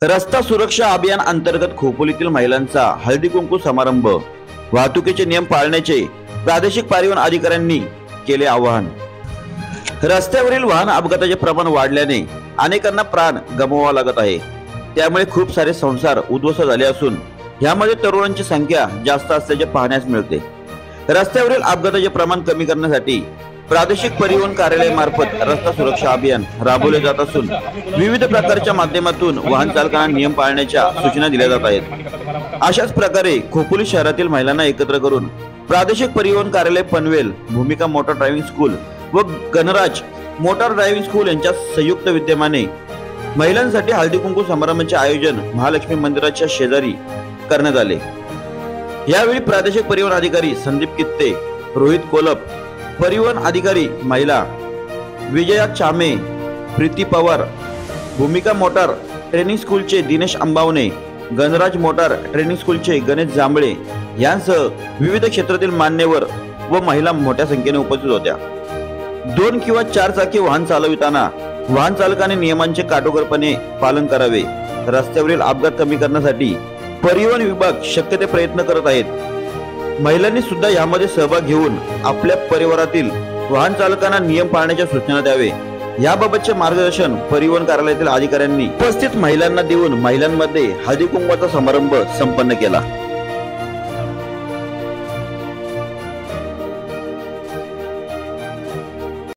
रस्ता सुरक्षा अभियान अंतर्गत खोपोलीतील महिलांचा हळदी कुंकू समारंभ। वाहतुकीचे नियम पाळण्याचे प्रादेशिक परिवहन अधिकाऱ्यांनी केले आवाहन। रस्त्यावरील वाहन अपघाताचे प्रमाण वाढल्याने अनेकांना प्राण गमवावा लागत आहे। त्यामुळे खूप सारे संसार उद्ध्वस्त झाले असून यामध्ये तरुणांची संख्या जास्त असल्याचे पाहण्यास मिळते। रस्त्यावरील अपघाताचे प्रमाण कमी करण्यासाठी प्रादेशिक परिवहन कार्यालयामार्फत रस्ता सुरक्षा अभियान राबवले जात असून विविध प्रकारच्या माध्यमातून वाहन चालकांना नियम पाळण्याच्या सूचना दिल्या जात आहेत। अशाच प्रकारे खोपोली शहरातील महिलांना एकत्र करून प्रादेशिक परिवहन कार्यालय पनवेल, भूमिका मोटर ड्रायव्हिंग स्कूल व गणराज मोटर ड्रायव्हिंग स्कूल यांच्या संयुक्त विद्यमाने महिलांसाठी हळदी कुंकू समारंभाचे आयोजन महालक्ष्मी मंदिराच्या शेजारी करण्यात आले। यावेळी प्रादेशिक परिवहन अधिकारी संदीप कित्ते, रोहित कोलप, परिवहन अधिकारी महिला विजया चामे, प्रीती पवार, भूमिका मोटार ट्रेनिंग स्कूलचे दिनेश अंबावणे, गणराज मोटार ट्रेनिंग स्कूलचे गणेश जांभळे यांसह विविध क्षेत्रातील मान्यवर व महिला मोठ्या संख्येने उपस्थित होत्या। 2 किंवा 4 चाकी वाहन चालविताना वाहन चालकाने नियमांचे काटेकोरपणे पालन करावे। रस्त्यावरील अपघात कमी करण्यासाठी परिवहन विभाग शक्य ते प्रयत्न करत आहेत। महिलांनी सुद्धा यामध्ये सहभाग घेऊन आपल्या परिवारातील वाहन चालकांना नियम पाळण्याच्या सूचना द्यावे। याबाबतचे मार्गदर्शन परिवहन कार्यालयातील अधिकाऱ्यांनी उपस्थित महिलांना देऊन महिलांमध्ये हळदी कुंकवाचा समारंभ संपन्न केला।